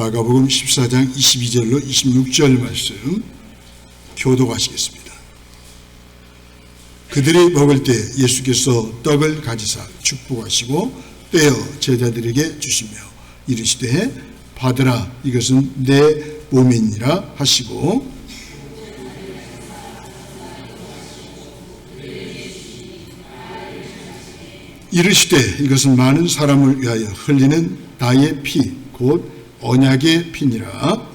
마가복음 14장 22절로 26절 말씀 교독하시겠습니다. 그들이 먹을 때 예수께서 떡을 가지사 축복하시고 떼어 제자들에게 주시며 이르시되 받으라 이것은 내 몸이니라 하시고 이르시되 이것은 많은 사람을 위하여 흘리는 나의 피 곧 언약의 피니라.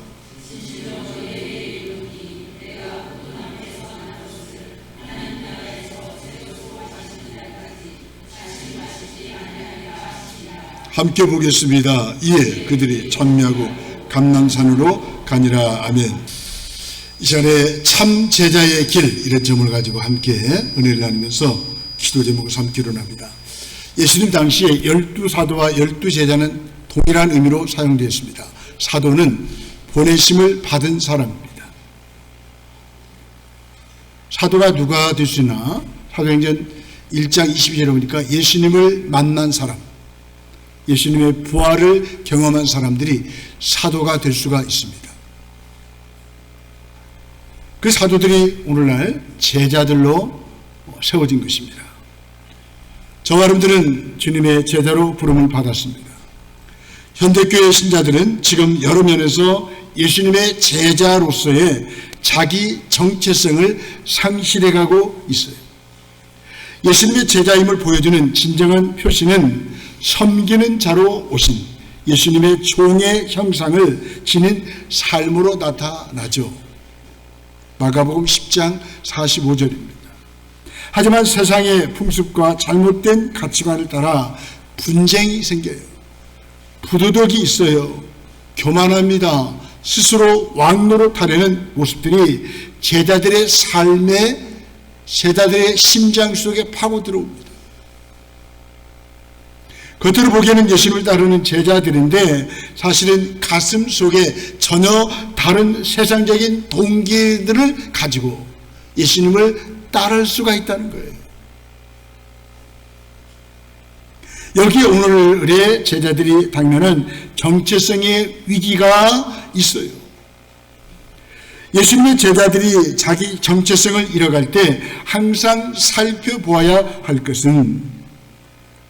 함께 보겠습니다. 이에 그들이 찬미하고 감람산으로 가니라. 아멘. 이 시간에 참 제자의 길 이런 점을 가지고 함께 은혜를 나누면서 기도 제목을 삼기로 합니다. 예수님 당시에 12사도와 12제자는 동일한 의미로 사용되었습니다. 사도는 보내심을 받은 사람입니다. 사도가 누가 될 수 있나? 사도행전 1장 22절에 보니까 예수님을 만난 사람, 예수님의 부활을 경험한 사람들이 사도가 될 수가 있습니다. 그 사도들이 오늘날 제자들로 세워진 것입니다. 저와 여러분들은 주님의 제자로 부름을 받았습니다. 현대교회 신자들은 지금 여러 면에서 예수님의 제자로서의 자기 정체성을 상실해가고 있어요. 예수님의 제자임을 보여주는 진정한 표시는 섬기는 자로 오신 예수님의 종의 형상을 지닌 삶으로 나타나죠. 마가복음 10장 45절입니다. 하지만 세상의 풍습과 잘못된 가치관을 따라 분쟁이 생겨요. 부도덕이 있어요. 교만합니다. 스스로 왕노릇하려는 모습들이 제자들의 삶에, 제자들의 심장 속에 파고 들어옵니다. 겉으로 보기에는 예수님을 따르는 제자들인데 사실은 가슴 속에 전혀 다른 세상적인 동기들을 가지고 예수님을 따를 수가 있다는 거예요. 여기 오늘의 제자들이 당면은 정체성의 위기가 있어요. 예수님의 제자들이 자기 정체성을 잃어갈 때 항상 살펴보아야 할 것은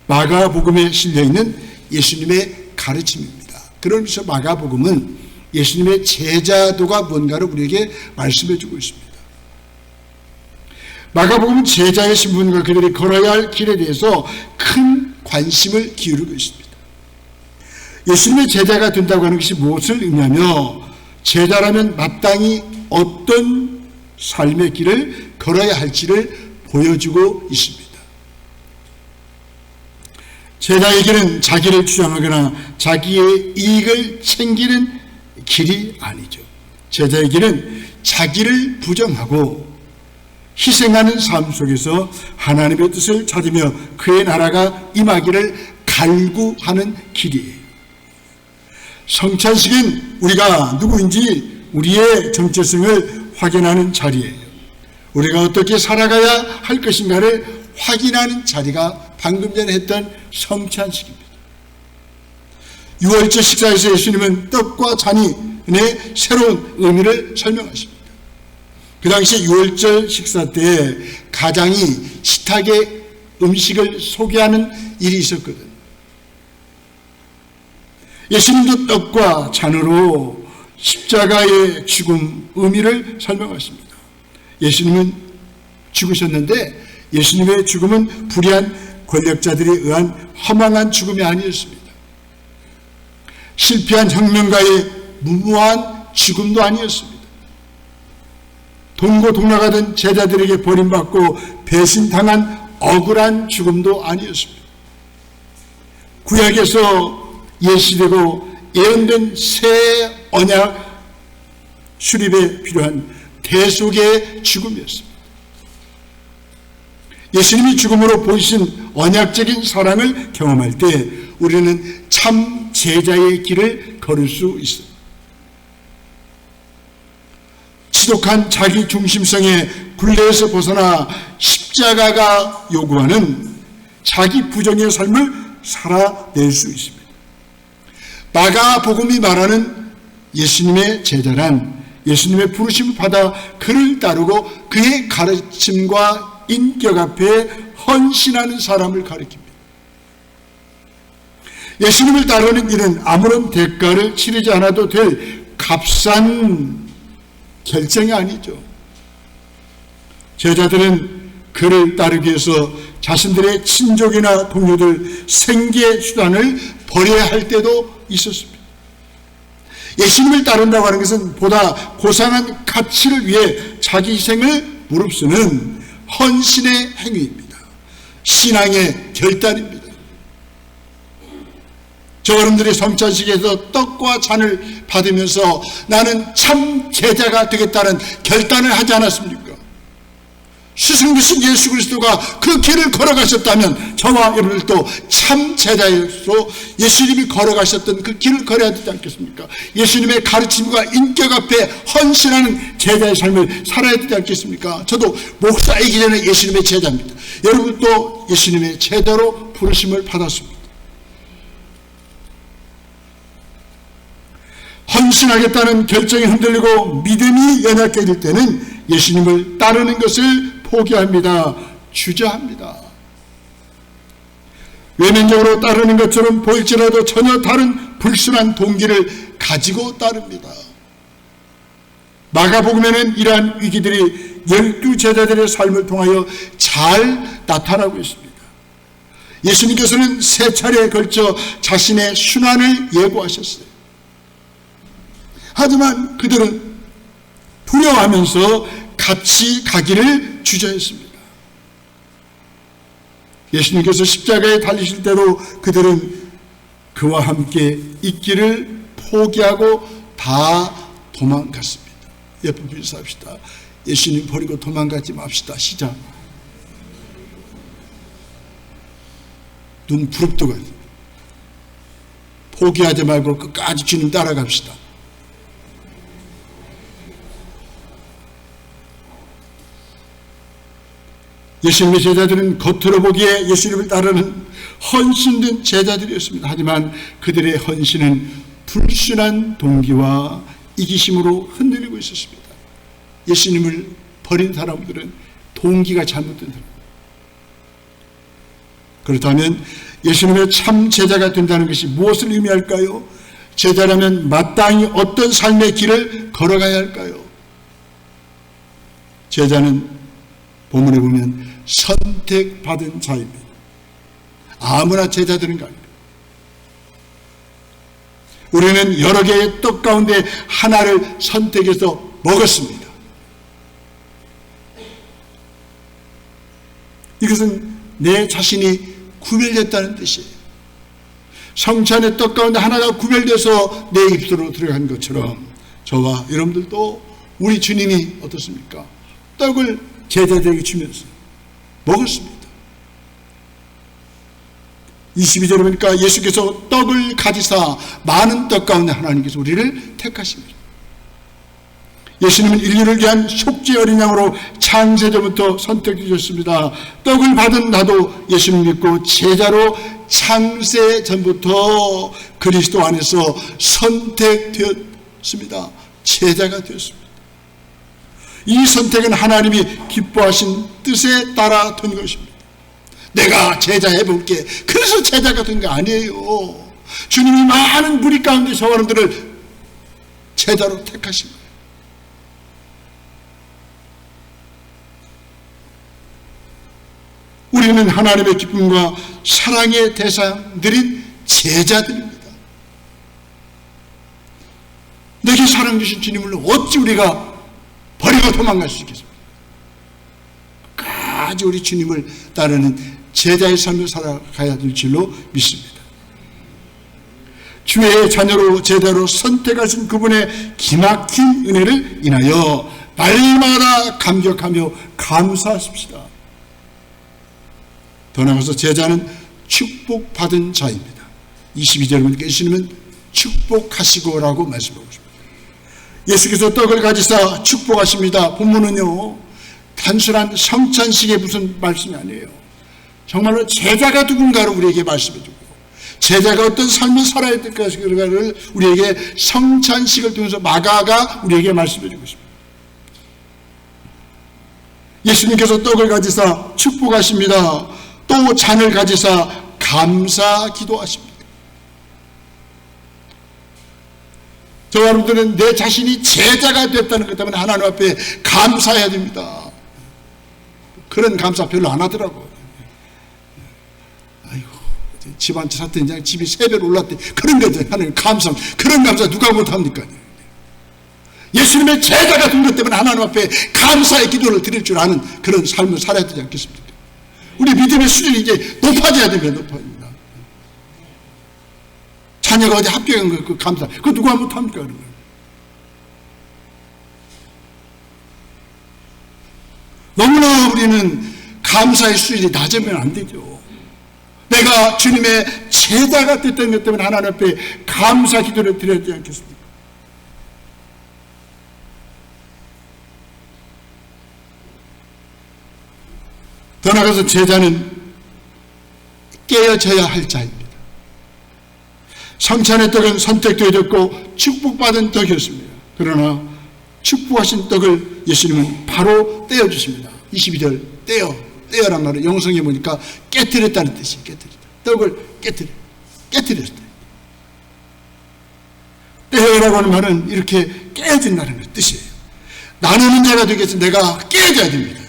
마가복음에 실려있는 예수님의 가르침입니다. 그러면서 마가복음은 예수님의 제자도가 뭔가를 우리에게 말씀해 주고 있습니다. 마가복음은 제자의 신분과 그들이 걸어야 할 길에 대해서 큰 관심을 기울이고 있습니다. 예수님의 제자가 된다고 하는 것이 무엇을 의미하며 제자라면 마땅히 어떤 삶의 길을 걸어야 할지를 보여주고 있습니다. 제자에게는 자기를 주장하거나 자기의 이익을 챙기는 길이 아니죠. 제자에게는 자기를 부정하고 희생하는 삶 속에서 하나님의 뜻을 찾으며 그의 나라가 임하기를 갈구하는 길이에요. 성찬식은 우리가 누구인지 우리의 정체성을 확인하는 자리예요. 우리가 어떻게 살아가야 할 것인가를 확인하는 자리가 방금 전에 했던 성찬식입니다. 유월절 식사에서 예수님은 떡과 잔의 새로운 의미를 설명하십니다. 그 당시 유월절 식사 때 가장이 식탁에 음식을 소개하는 일이 있었거든요. 예수님도 떡과 잔으로 십자가의 죽음 의미를 설명하십니다. 예수님은 죽으셨는데 예수님의 죽음은 불의한 권력자들에 의한 허망한 죽음이 아니었습니다. 실패한 혁명가의 무모한 죽음도 아니었습니다. 동고동락하던 제자들에게 버림받고 배신당한 억울한 죽음도 아니었습니다. 구약에서 예시되고 예언된 새 언약 수립에 필요한 대속의 죽음이었습니다. 예수님이 죽음으로 보이신 언약적인 사랑을 경험할 때 우리는 참 제자의 길을 걸을 수 있습니다. 지독한 자기 중심성의 굴레에서 벗어나 십자가가 요구하는 자기 부정의 삶을 살아낼 수 있습니다. 마가복음이 말하는 예수님의 제자란 예수님의 부르심을 받아 그를 따르고 그의 가르침과 인격 앞에 헌신하는 사람을 가리킵니다. 예수님을 따르는 일은 아무런 대가를 치르지 않아도 될 값싼 결정이 아니죠. 제자들은 그를 따르기 위해서 자신들의 친족이나 동료들 생계 수단을 버려야 할 때도 있었습니다. 예수님을 따른다고 하는 것은 보다 고상한 가치를 위해 자기 희생을 무릅쓰는 헌신의 행위입니다. 신앙의 결단입니다. 저 여러분들이 성찬식에서 떡과 잔을 받으면서 나는 참 제자가 되겠다는 결단을 하지 않았습니까? 스승이신 예수 그리스도가 그 길을 걸어가셨다면 저와 여러분들도 참 제자로서 예수님이 걸어가셨던 그 길을 걸어야 되지 않겠습니까? 예수님의 가르침과 인격 앞에 헌신하는 제자의 삶을 살아야 되지 않겠습니까? 저도 목사이기 전에 예수님의 제자입니다. 여러분도 예수님의 제자로 부르심을 받았습니다. 헌신하겠다는 결정이 흔들리고 믿음이 연약해질 때는 예수님을 따르는 것을 포기합니다. 주저합니다. 외면적으로 따르는 것처럼 보일지라도 전혀 다른 불순한 동기를 가지고 따릅니다. 마가복음에는 이러한 위기들이 12제자들의 삶을 통하여 잘 나타나고 있습니다. 예수님께서는 3차례에 걸쳐 자신의 순환을 예고하셨어요. 하지만 그들은 두려워하면서 같이 가기를 주저했습니다. 예수님께서 십자가에 달리실 때도 그들은 그와 함께 있기를 포기하고 다 도망갔습니다. 예쁜 빌사합시다. 예수님 버리고 도망가지 맙시다. 시작. 눈 부릅뜨고 포기하지 말고 끝까지 주님 따라갑시다. 예수님의 제자들은 겉으로 보기에 예수님을 따르는 헌신된 제자들이었습니다. 하지만 그들의 헌신은 불순한 동기와 이기심으로 흔들리고 있었습니다. 예수님을 버린 사람들은 동기가 잘못된 사람. 그렇다면 예수님의 참 제자가 된다는 것이 무엇을 의미할까요? 제자라면 마땅히 어떤 삶의 길을 걸어가야 할까요? 제자는 본문에 보면 선택받은 자입니다. 아무나 제자 되는 거 아닙니다. 우리는 여러 개의 떡 가운데 하나를 선택해서 먹었습니다. 이것은 내 자신이 구별됐다는 뜻이에요. 성찬의 떡 가운데 하나가 구별돼서 내 입술로 들어간 것처럼 저와 여러분들도 우리 주님이 어떻습니까? 떡을 제자들에게 주면서 먹었습니다. 22절에 보니까 예수께서 떡을 가지사 많은 떡 가운데 하나님께서 우리를 택하십니다. 예수님은 인류를 위한 속죄 어린 양으로 창세전부터 선택해 주셨습니다. 떡을 받은 나도 예수님 믿고 제자로 창세전부터 그리스도 안에서 선택되었습니다. 제자가 되었습니다. 이 선택은 하나님이 기뻐하신 뜻에 따라 된 것입니다. 내가 제자 해볼게. 그래서 제자가 된 게 아니에요. 주님이 많은 무리 가운데 저 사람들을 제자로 택하신 거예요. 우리는 하나님의 기쁨과 사랑의 대상들인 제자들입니다. 내게 사랑 주신 주님을 어찌 우리가 버리고 도망갈 수 있겠습니까? 끝까지 우리 주님을 따르는 제자의 삶을 살아가야 될 줄로 믿습니다. 주의 자녀로 제자로 선택하신 그분의 기막힌 은혜를 인하여 날마다 감격하며 감사하십시다. 더 나아가서 제자는 축복받은 자입니다. 22절에 보니까 예수님은 축복하시고라고 말씀하고 있습니다. 예수께서 떡을 가지사 축복하십니다. 본문은요, 단순한 성찬식의 무슨 말씀이 아니에요. 정말로 제자가 누군가를 우리에게 말씀해 주고 제자가 어떤 삶을 살아야 될 것인가를 우리에게 성찬식을 통해서 마가가 우리에게 말씀해 주고 있습니다. 예수님께서 떡을 가지사 축복하십니다. 또 잔을 가지사 감사 기도하십니다. 저와 여러분들은 내 자신이 제자가 됐다는 것 때문에 하나님 앞에 감사해야 됩니다. 그런 감사 별로 안 하더라고요. 아이고, 집 한 채 샀더니 집이 3배로 올랐대. 그런 거죠. 하나님 감사. 그런 감사 누가 못합니까? 예수님의 제자가 된 것 때문에 하나님 앞에 감사의 기도를 드릴 줄 아는 그런 삶을 살아야 되지 않겠습니까? 우리 믿음의 수준이 이제 높아져야 됩니다. 높아집니다. 자녀가 어디 합격한 거 그 감사. 그거 누가 못합니까? 그런 거. 너무나 우리는 감사의 수준이 낮으면 안 되죠. 내가 주님의 제자가 됐다는 것 때문에 하나님 앞에 감사 기도를 드려야 되지 않겠습니까? 더 나아가서 제자는 깨어져야 할 자입니다. 성찬의 떡은 선택되어졌고 축복받은 떡이었습니다. 그러나 축복하신 떡을 예수님은 바로 떼어주십니다. 22절 떼어란 말은 영성에 보니까 깨뜨렸다는 뜻이에요. 깨뜨렸다. 떡을 깨뜨렸다. 떼어라고 하는 말은 이렇게 깨어진다는 뜻이에요. 나누는 자가 되기 위해서 내가 깨어져야 됩니다.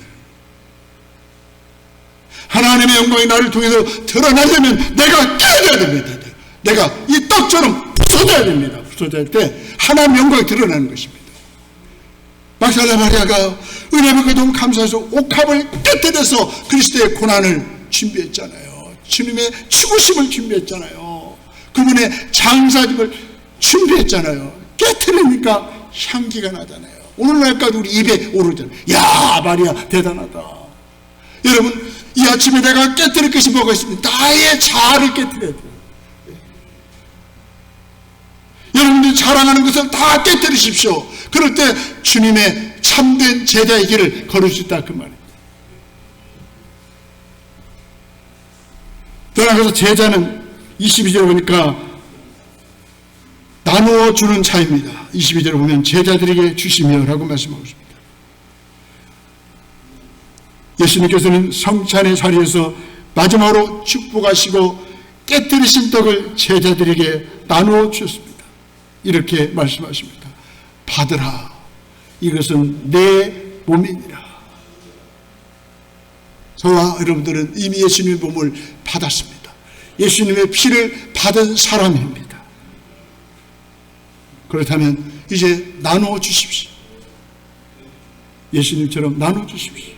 하나님의 영광이 나를 통해서 드러나려면 내가 깨어져야 됩니다. 내가 이 떡처럼 부서져야 됩니다. 부서질 때 하나님의 영광이 드러나는 것입니다. 막달라 마리아가 은혜 받고 너무 감사해서 옥합을 깨뜨려서 그리스도의 고난을 준비했잖아요. 주님의 죽으심을 준비했잖아요. 그분의 장사짐을 준비했잖아요. 깨뜨리니까 향기가 나잖아요. 오늘날까지 우리 입에 오르잖아요. 야, 마리아 대단하다. 여러분, 이 아침에 내가 깨뜨릴 것이 뭐가 있습니까? 나의 자아를 깨뜨려야 돼요. 여러분들이 자랑하는 것을 다 깨뜨리십시오. 그럴 때 주님의 참된 제자의 길을 걸을 수 있다 그 말입니다. 더 나아가서 제자는 22절에 보니까 나누어 주는 자입니다. 22절에 보면 제자들에게 주시며 라고 말씀하고 있습니다. 예수님께서는 성찬의 자리에서 마지막으로 축복하시고 깨뜨리신 떡을 제자들에게 나누어 주셨습니다. 이렇게 말씀하십니다. 받으라. 이것은 내 몸이니라. 저와 여러분들은 이미 예수님의 몸을 받았습니다. 예수님의 피를 받은 사람입니다. 그렇다면 이제 나누어 주십시오. 예수님처럼 나누어 주십시오.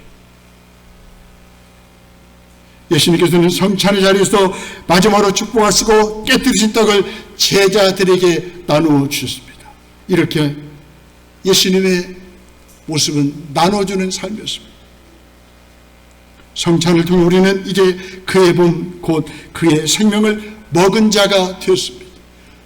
예수님께서는 성찬의 자리에서 마지막으로 축복하시고 깨뜨리신 떡을 제자들에게 나누어 주셨습니다. 이렇게 예수님의 모습은 나눠주는 삶이었습니다. 성찬을 통해 우리는 이제 그의 몸, 곧 그의 생명을 먹은 자가 되었습니다.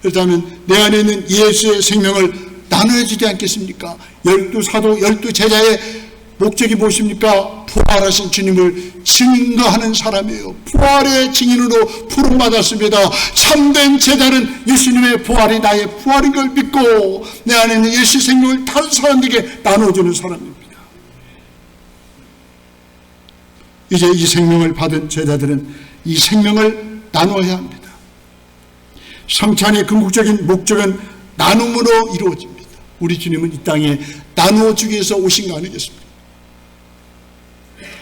그렇다면 내 안에 있는 예수의 생명을 나눠야 되지 않겠습니까? 12사도 12제자의 목적이 무엇입니까? 부활하신 주님을 증거하는 사람이에요. 부활의 증인으로 부름받았습니다. 참된 제자는 예수님의 부활이 나의 부활인 걸 믿고 내 안에 있는 예수 생명을 다른 사람들에게 나눠주는 사람입니다. 이제 이 생명을 받은 제자들은 이 생명을 나눠야 합니다. 성찬의 궁극적인 목적은 나눔으로 이루어집니다. 우리 주님은 이 땅에 나누어 주기 위해서 오신 거 아니겠습니까?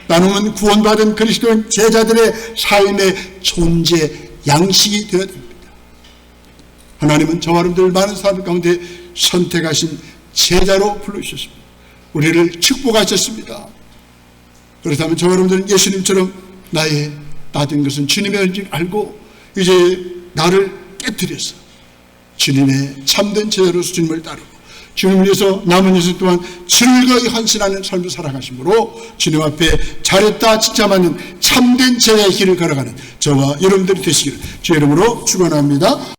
나눔은 구원받은 그리스도인 제자들의 삶의 존재 양식이 되어야 됩니다. 하나님은 저와 여러분들 많은 사람들 가운데 선택하신 제자로 불러주셨습니다. 우리를 축복하셨습니다. 그렇다면 저와 여러분들은 예수님처럼 나의 나된 것은 주님의 은혜를 알고 이제 나를 깨뜨려서 주님의 참된 제자로서 주님을 따르고 주님을 위해서 남은 인생 동안 즐거이 헌신하는 삶을 살아가심으로 주님 앞에 잘했다 진짜 맞는 참된 제자의 길을 걸어가는 저와 여러분들이 되시기를 주의 이름으로 축원합니다.